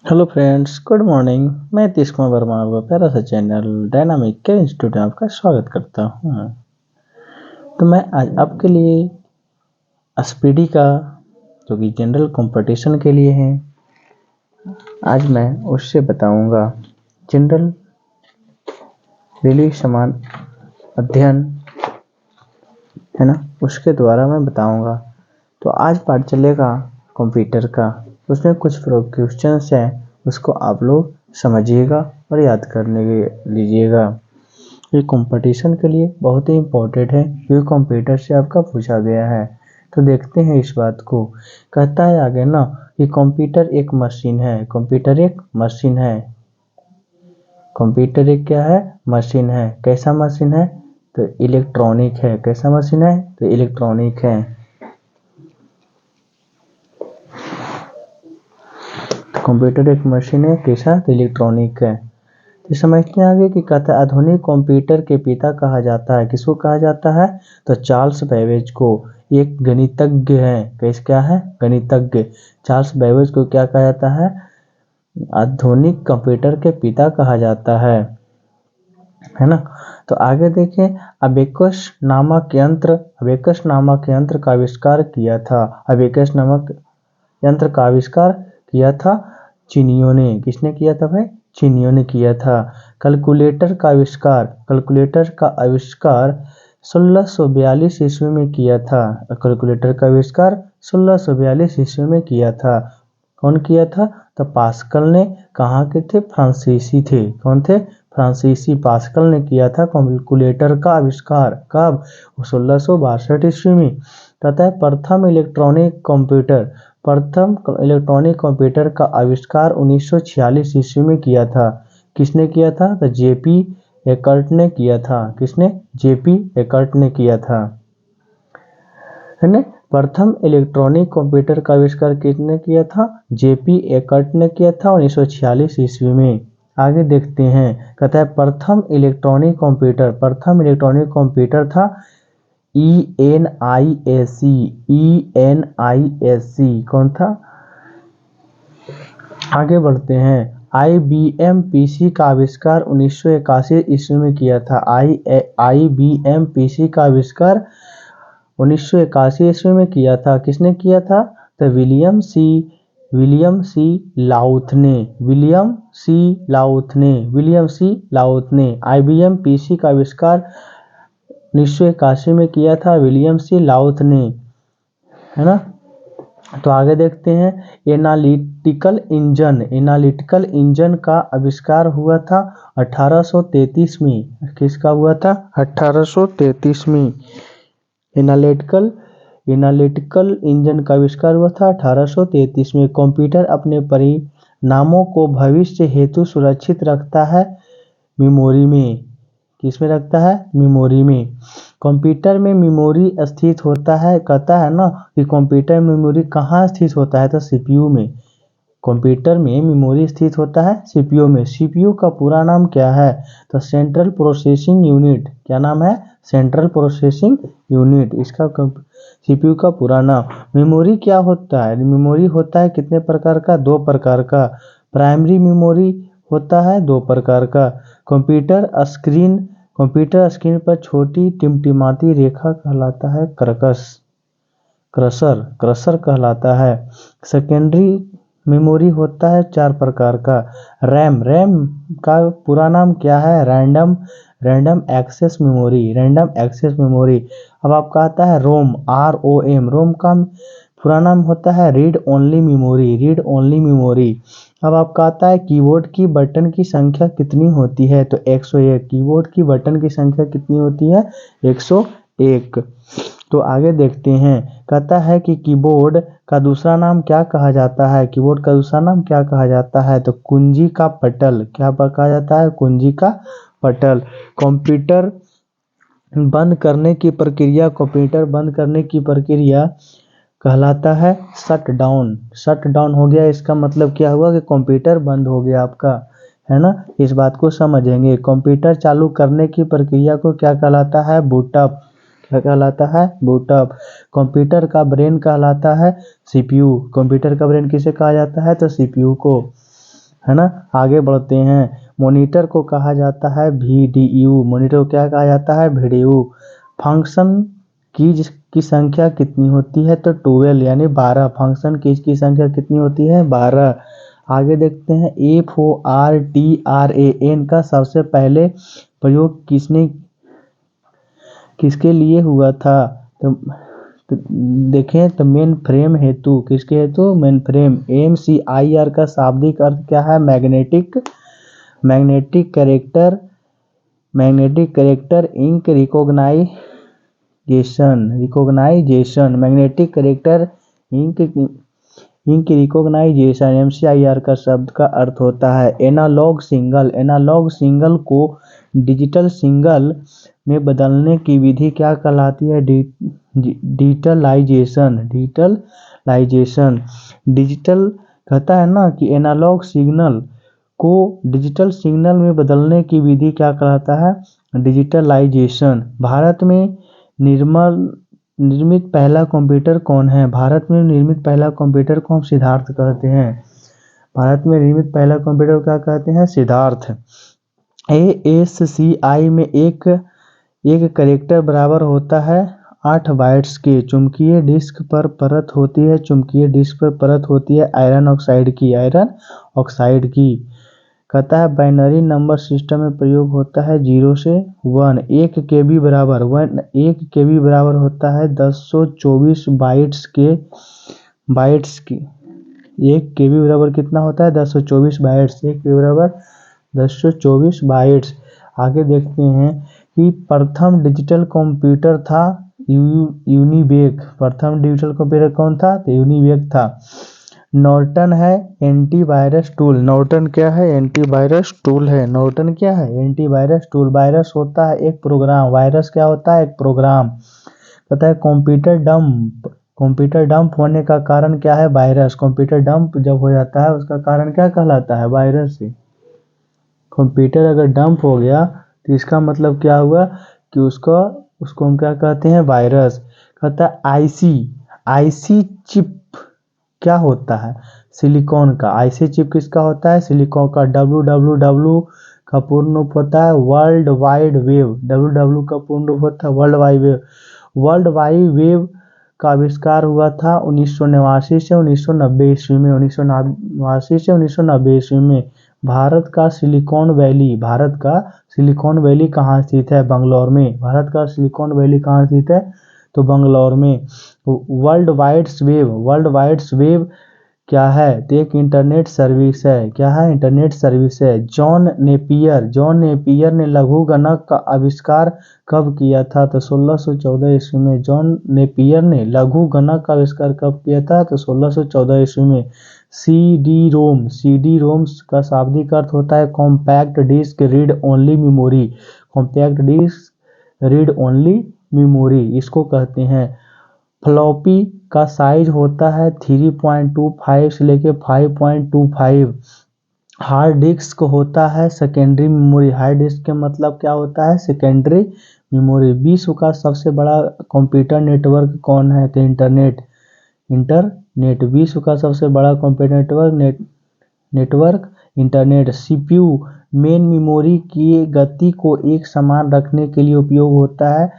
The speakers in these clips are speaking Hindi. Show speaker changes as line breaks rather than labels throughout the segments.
Hello friends, good morning. मैं तीस कुमार वर्मा आपका प्यारा सा चैनल डायनामिक के इंस्टीट्यूट में आपका स्वागत करता हूँ। तो मैं आज आपके लिए एसपीडी का जो कि जनरल कंपटीशन के लिए है, आज मैं उससे बताऊंगा। जनरल रिलीज समान अध्ययन है ना, उसके द्वारा मैं बताऊंगा। तो आज पाठ चलेगा कंप्यूटर का। उसमें कुछ क्वेश्चंस हैं, उसको आप लोग समझिएगा और याद करने लीजिएगा। ये कंपटीशन के लिए बहुत ही इम्पोर्टेंट है, क्योंकि कंप्यूटर से आपका पूछा गया है। तो देखते हैं इस बात को। कहता है आगे ना कि कंप्यूटर एक मशीन है। कंप्यूटर एक मशीन है। कंप्यूटर एक क्या है? मशीन है। कैसा मशीन है? तो इलेक्ट्रॉनिक है। कैसा मशीन है? तो इलेक्ट्रॉनिक है। कंप्यूटर एक मशीन है, कैसा? तो इलेक्ट्रॉनिक है। तो समझते हैं आगे कि कहता है आधुनिक कंप्यूटर के पिता कहा जाता है। किसको कहा जाता है? तो चार्ल्स बेबेज को। एक गणितज्ञ है। कैसे? क्या है? गणितज्ञ। चार्ल्स बेबेज को क्या कहा जाता है? आधुनिक कंप्यूटर के पिता कहा जाता है ना। तो आगे देखें, अबेकस नामक यंत्र का आविष्कार किया था। अबेकस नामक यंत्र का आविष्कार किया था चीनियों ने। किसने किया था भाई? चीनियों ने किया था। कैलकुलेटर का आविष्कार 1642 ईस्वी में किया था। कैलकुलेटर का आविष्कार 1642 ईस्वी में किया था। कौन किया था? तो पास्कल ने। कहाँ के थे? फ्रांसीसी थे। कौन थे? फ्रांसीसी। पास्कल ने किया था कैलकुलेटर का आविष्कार। कब? 1662 ईस्वी में। कहता है प्रथम इलेक्ट्रॉनिक कंप्यूटर का आविष्कार 1946 ईस्वी में किया था। किसने किया था? तो जेपी एकर्ट ने किया था। किसने? जेपी एकर्ट ने किया था, है ना। प्रथम इलेक्ट्रॉनिक कंप्यूटर का आविष्कार किसने किया था? जेपी एकर्ट ने किया था 1946 ईस्वी में। आगे देखते हैं। कहता है प्रथम इलेक्ट्रॉनिक कंप्यूटर था ENIAC। कौन था? आगे बढ़ते हैं। IBM पीसी का आविष्कार 1981 ईस्वी में किया था। IBM पीसी का आविष्कार 1981 ईस्वी में किया था। किसने किया था? तो विलियम सी लाउथ ने IBM पीसी का आविष्कार 1981 में किया था, विलियम सी लाउथ ने, है ना। तो आगे देखते हैं। एनालिटिकल इंजन का आविष्कार हुआ था 1833 में। किसका हुआ था? 1833 में। एनालिटिकल इंजन का आविष्कार हुआ था 1833 में। कंप्यूटर अपने परिणामों को भविष्य हेतु सुरक्षित रखता है मेमोरी में। किसमें रखता है? मेमोरी में। कंप्यूटर में मेमोरी स्थित होता है। कहता है ना कि कंप्यूटर मेमोरी कहाँ स्थित होता है? तो सीपीयू में। कंप्यूटर में मेमोरी स्थित होता है सीपीयू में। सीपीयू का पूरा नाम क्या है? तो सेंट्रल प्रोसेसिंग यूनिट। क्या नाम है? Central processing unit. इसका सीपीयू का पूरा नाम। मेमोरी क्या होता है? मेमोरी होता है कितने प्रकार का? 2 प्रकार का। प्राइमरी मेमोरी होता है 2 प्रकार का। कंप्यूटर स्क्रीन पर छोटी टिमटिमाती रेखा कहलाता है क्रसर कहलाता है। सेकेंडरी मेमोरी होता है 4 प्रकार का। रैम का पूरा नाम क्या है? Random access memory. अब आपका आता है रोम। रोम का पूरा नाम होता है रीड ओनली मेमोरी। अब आपका आता है कीबोर्ड की बटन की संख्या कितनी होती है? तो 101। कीबोर्ड की बटन की संख्या कितनी होती है? 101। तो आगे देखते हैं। कहता है कि कीबोर्ड का दूसरा नाम क्या कहा जाता है? कीबोर्ड का दूसरा नाम क्या कहा जाता है? तो कुंजी का पटल। क्या कहा जाता है? कुंजी का पटल। कंप्यूटर बंद करने की प्रक्रिया कहलाता है शट डाउन हो गया। इसका मतलब क्या हुआ कि कंप्यूटर बंद हो गया आपका, है ना। इस बात को समझेंगे। कंप्यूटर चालू करने की प्रक्रिया को क्या कहलाता है? बूटअप। क्या कहलाता है? बूटअप। कंप्यूटर का ब्रेन कहलाता है सीपीयू। कंप्यूटर का ब्रेन किसे कहा जाता है? तो सीपीयू को। है ना। आगे बढ़ते हैं। मॉनिटर को कहा जाता है VDU। मॉनिटर को क्या कहा जाता है? VDU। फंक्शन की संख्या कितनी होती है? तो 12 यानी 12। फंक्शन की संख्या कितनी होती है? 12। आगे देखते हैं। FORTRAN का सबसे पहले प्रयोग किसके लिए हुआ था? तो देखें तो मेन फ्रेम हेतु। किसके हेतु? Main frame. MCIR का शाब्दिक अर्थ क्या है? Magnetic character ink recognition. Magnetic character ink recognition MCIR का शब्द का अर्थ होता है एनालॉग सिंगल को डिजिटल सिंगल में बदलने की विधि क्या कहलाती है? डिजिटलाइजेशन। डिजिटल कहता है ना कि एनालॉग सिग्नल को डिजिटल सिग्नल में बदलने की विधि क्या कहलाता है? डिजिटलाइजेशन। भारत में निर्मित पहला कंप्यूटर कौन है? भारत में निर्मित पहला कंप्यूटर को हम सिद्धार्थ कहते हैं। भारत में निर्मित पहला कंप्यूटर क्या कहते हैं? सिद्धार्थ। ASCII में एक कैरेक्टर बराबर होता है 8 बाइट्स के। चुंबकीय डिस्क पर परत होती है आयरन ऑक्साइड की। कहता है बाइनरी नंबर सिस्टम में प्रयोग होता है 0 से 1। 1 KB बराबर होता है 1024 बाइट्स की। 1 KB बराबर कितना होता है? 1024 बाइट्स। 1 KB बराबर 1024 बाइट्स। आगे देखते हैं कि प्रथम डिजिटल कंप्यूटर था यूनिवेक। प्रथम डिजिटल कंप्यूटर कौन था? तो यूनिवेक था। नॉर्टन है एंटीवायरस टूल। नॉर्टन क्या है? एंटीवायरस टूल है। नॉर्टन क्या है? Antivirus tool. वायरस होता है एक प्रोग्राम। वायरस क्या होता है? एक प्रोग्राम। कहता है कंप्यूटर डंप होने का कारण क्या है? वायरस। कंप्यूटर डंप जब हो जाता है उसका कारण क्या कहलाता है? वायरस से। कंप्यूटर अगर डंप हो गया तो इसका मतलब क्या हुआ कि उसको हम क्या कहते हैं? वायरस। कहता है आईसी चिप क्या होता है? सिलिकॉन का। आईसी चिप किसका होता है? सिलिकॉन का। WWW का पूर्ण रूप होता है वर्ल्ड वाइड वेब। WWW का पूर्ण रूप होता है world wide web. World wide web का आविष्कार हुआ था 1989 से 1990 ईस्वी में। 1989 से 1990 ईस्वी में। भारत का सिलिकॉन वैली कहाँ स्थित है? बंगलौर में। भारत का सिलिकॉन वैली कहाँ स्थित है? तो बंगलौर में। वर्ल्ड वाइड वेब क्या है? तो एक इंटरनेट सर्विस है। क्या है? इंटरनेट सर्विस है। जॉन नेपियर ने लघु गणक का आविष्कार कब किया था? तो 1614 ईस्वी में। जॉन नेपियर ने लघु गणक का आविष्कार कब किया था? तो 1614 ईस्वी में। CD रोम का शाब्दिक अर्थ होता है compact disc read only memory. Compact disc read only memory इसको कहते हैं। फ्लॉपी का साइज होता है 3.25 से लेके 5.25। हार्ड डिस्क होता है सेकेंडरी मेमोरी। हार्ड डिस्क के मतलब क्या होता है? Secondary memory. विश्व का सबसे बड़ा कंप्यूटर नेटवर्क कौन है? तो इंटरनेट। विश्व का सबसे बड़ा computer network internet. CPU main memory की गति को एक समान रखने के लिए उपयोग होता है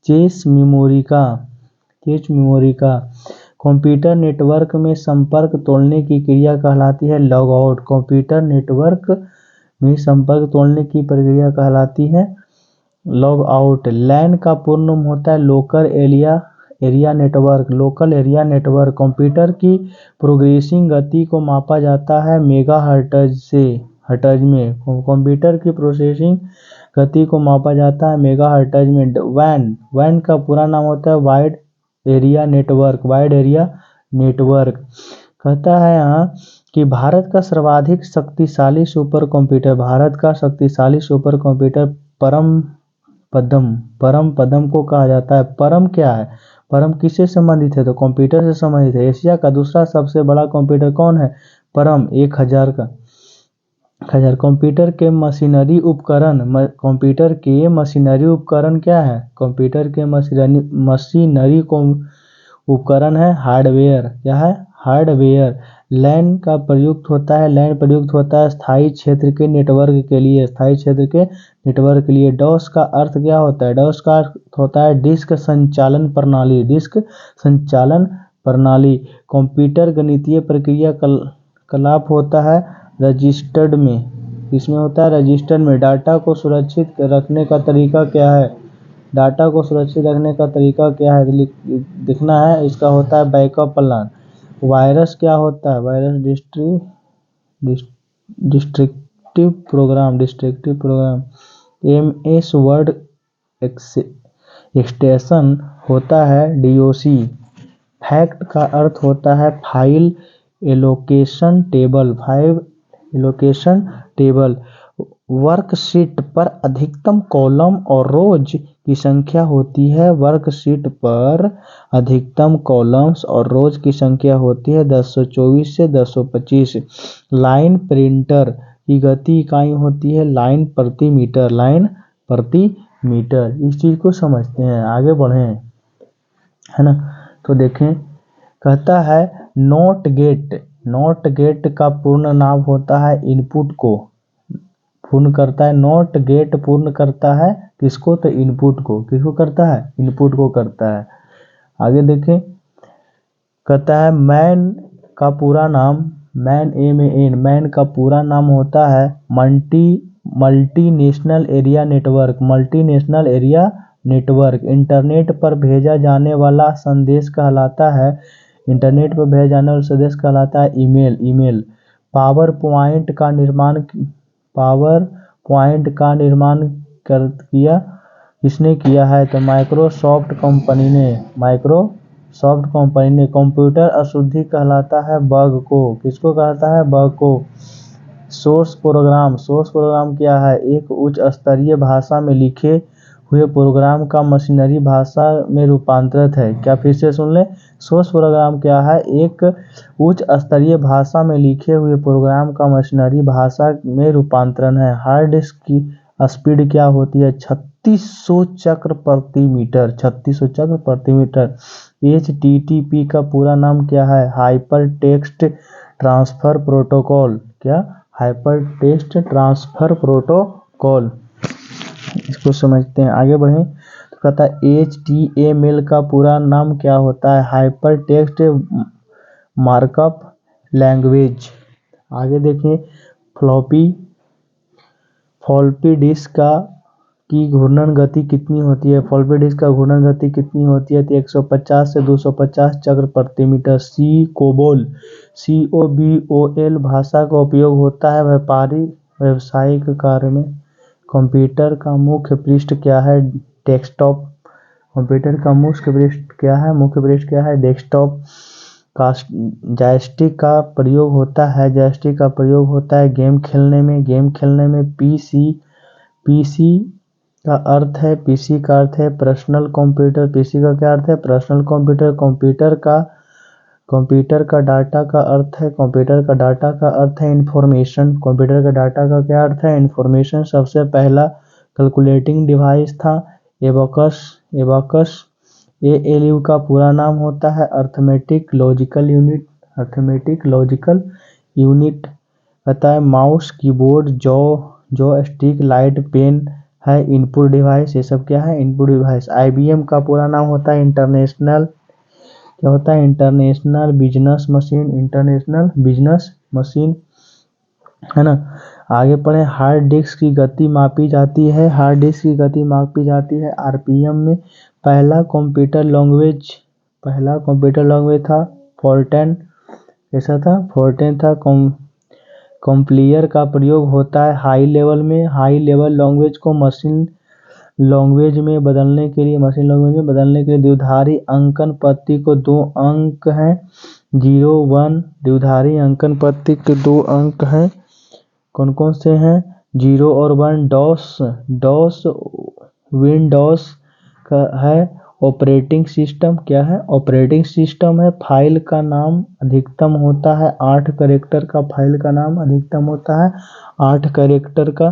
कैश मेमोरी का। कंप्यूटर नेटवर्क में संपर्क तोड़ने की क्रिया कहलाती है लॉग आउट। कंप्यूटर नेटवर्क में संपर्क तोड़ने की प्रक्रिया कहलाती है लॉग आउट। लैन का पूर्ण नाम होता है लोकल एरिया नेटवर्क। कंप्यूटर की प्रोग्रेसिंग गति को मापा जाता है मेगाहर्ट्ज में। कंप्यूटर की प्रोसेसिंग गति को मापा जाता है मेगाहर्ट्ज में। वैन का पूरा नाम होता है वाइड एरिया नेटवर्क। कहता है यहाँ कि भारत का सर्वाधिक शक्तिशाली सुपर कंप्यूटर परम पदम को कहा जाता है। परम क्या है? परम किससे संबंधित है? तो कंप्यूटर से संबंधित है। एशिया का दूसरा सबसे बड़ा कंप्यूटर कौन है? परम 1000 का। कंप्यूटर के मशीनरी उपकरण क्या है? कंप्यूटर के मशीनरी उपकरण है हार्डवेयर। क्या है? हार्डवेयर। लैन का प्रयुक्त होता है, लैन प्रयुक्त होता है स्थायी क्षेत्र के नेटवर्क के लिए, स्थायी क्षेत्र के नेटवर्क के लिए। डॉस का अर्थ क्या होता है? डॉस का अर्थ होता है डिस्क संचालन प्रणाली, डिस्क संचालन प्रणाली। कंप्यूटर गणितीय प्रक्रिया कलाप होता है रजिस्टर्ड में, इसमें होता है रजिस्टर में। डाटा को सुरक्षित रखने का तरीका क्या है? डाटा को सुरक्षित रखने का तरीका क्या है दिखना है, इसका होता है बैकअप प्लान। वायरस क्या होता है? Virus destructive program. MS word extension होता है DOC। फैक्ट का अर्थ होता है फाइल एलोकेशन टेबल। वर्कशीट पर अधिकतम कॉलम और रोज की संख्या होती है, वर्कशीट पर अधिकतम कॉलम्स और रोज की संख्या होती है 1024 से 1025। लाइन प्रिंटर की गति इकाई होती है लाइन प्रति मीटर। इस चीज को समझते हैं, आगे बढ़ें, है ना। तो देखें, कहता है नॉट गेट का पूर्ण नाम होता है इनपुट को पूर्ण करता है। नॉट गेट पूर्ण करता है किसको? तो इनपुट को। किसको करता है? इनपुट को करता है। आगे देखें, कहता है मैन का पूरा नाम, मैन का पूरा नाम होता है मल्टीनेशनल एरिया नेटवर्क। इंटरनेट पर भेजा जाने वाला संदेश कहलाता है ईमेल। पावर पॉइंट का निर्माण किसने किया है? तो माइक्रोसॉफ्ट कंपनी ने। कंप्यूटर अशुद्धि कहलाता है बग को। किसको कहता है? बग को। सोर्स प्रोग्राम क्या है? एक उच्च स्तरीय भाषा में लिखे हुए प्रोग्राम का मशीनरी भाषा में रूपांतरित है। क्या? फिर से सुन ले। सोर्स प्रोग्राम क्या है? एक उच्च स्तरीय भाषा में लिखे हुए प्रोग्राम का मशीनरी भाषा में रूपांतरण है। हार्ड डिस्क की स्पीड क्या होती है? 3600 चक्र प्रति मीटर। HTTP का पूरा नाम क्या है? Hypertext transfer protocol. क्या? Hypertext transfer protocol. इसको समझते हैं, आगे बढ़ें। तो कहता है HTML का पूरा नाम क्या होता है? Hyper text markup language. आगे देखें, फ्लॉपी डिस्क की घूर्णन गति कितनी होती है? फ्लॉपी डिस्क का घूर्णन गति कितनी होती है? तो 150 से 250 चक्र प्रति मीटर। COBOL भाषा का उपयोग होता है व्यावसायिक कार्य में। कंप्यूटर का मुख्य पृष्ठ क्या है? डेस्कटॉप। कंप्यूटर का मुख्य पृष्ठ क्या है? डेस्कटॉप। जॉयस्टिक का प्रयोग होता है गेम खेलने में। पीसी का अर्थ है पर्सनल कंप्यूटर। पीसी का क्या अर्थ है? Personal computer. कंप्यूटर का डाटा का अर्थ है इंफॉर्मेशन। कंप्यूटर का डाटा का क्या अर्थ है? इंफॉर्मेशन। सबसे पहला कैलकुलेटिंग डिवाइस था एबाकस। ALU का पूरा नाम होता है अर्थमेटिक लॉजिकल यूनिट। कहता है mouse, keyboard, joystick, light, pen है इनपुट डिवाइस। ये सब क्या है? Input device. IBM का पूरा नाम होता है इंटरनेशनल बिजनेस मशीन, है ना। आगे पढ़े, हार्ड डिस्क की गति मापी जाती है RPM में। पहला कंप्यूटर लैंग्वेज था फोर्टेन। कैसा था? फोर्टेन था। कंपाइलर का प्रयोग होता है हाई लेवल लैंग्वेज को मशीन लैंग्वेज में बदलने के लिए। द्विआधारी अंकन पद्धति को 2 अंक हैं 0 1। द्विआधारी अंकन पद्धति के 2 अंक हैं, कौन कौन से हैं? 0 और 1। विंडोज का है ऑपरेटिंग सिस्टम। क्या है? ऑपरेटिंग सिस्टम है। फाइल का नाम अधिकतम होता है 8 कैरेक्टर का। फाइल का नाम अधिकतम होता है 8 कैरेक्टर का।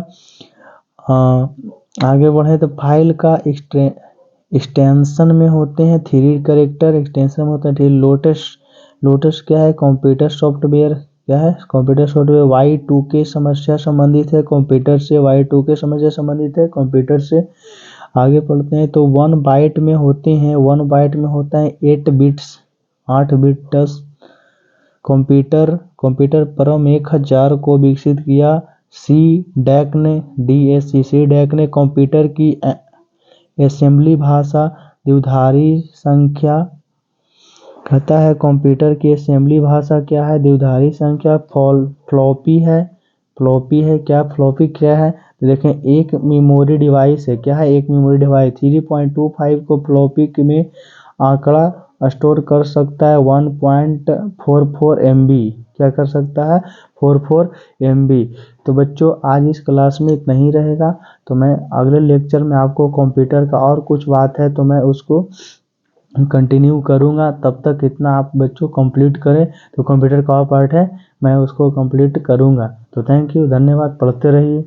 आगे बढ़े तो फाइल का एक्सटेंशन में होते हैं 3 कैरेक्टर। एक्सटेंशन होता है लोटस क्या है? Computer software. क्या है? Computer software. Y2K समस्या संबंधित है, कंप्यूटर से। Y2K समस्या संबंधित है कंप्यूटर से। आगे पढ़ते हैं तो 1 बाइट में होते हैं, 1 बाइट में होता है 8 बिट्स, 8 बिट्स। कंप्यूटर परम 1000 को विकसित किया सी डैक ने, सी डैक ने। कंप्यूटर की असेंबली भाषा द्विआधारी संख्या। कहता है कंप्यूटर की असेंबली भाषा क्या है? द्विआधारी संख्या। फ्लॉपी है, फ्लॉपी है क्या? फ्लॉपी क्या है? तो देखें एक मेमोरी डिवाइस है। क्या है? एक मेमोरी डिवाइस। 3.25 को फ्लॉपी में आंकड़ा स्टोर कर सकता है 1.44 MB। क्या कर सकता है? 44 MB। तो बच्चों आज इस क्लास में इतना ही रहेगा। तो मैं अगले लेक्चर में आपको कंप्यूटर का और कुछ बात है तो मैं उसको कंटिन्यू करूँगा। तब तक इतना आप बच्चों कंप्लीट करें। तो कंप्यूटर का और पार्ट है मैं उसको कंप्लीट करूँगा। तो थैंक यू, धन्यवाद, पढ़ते रहिए।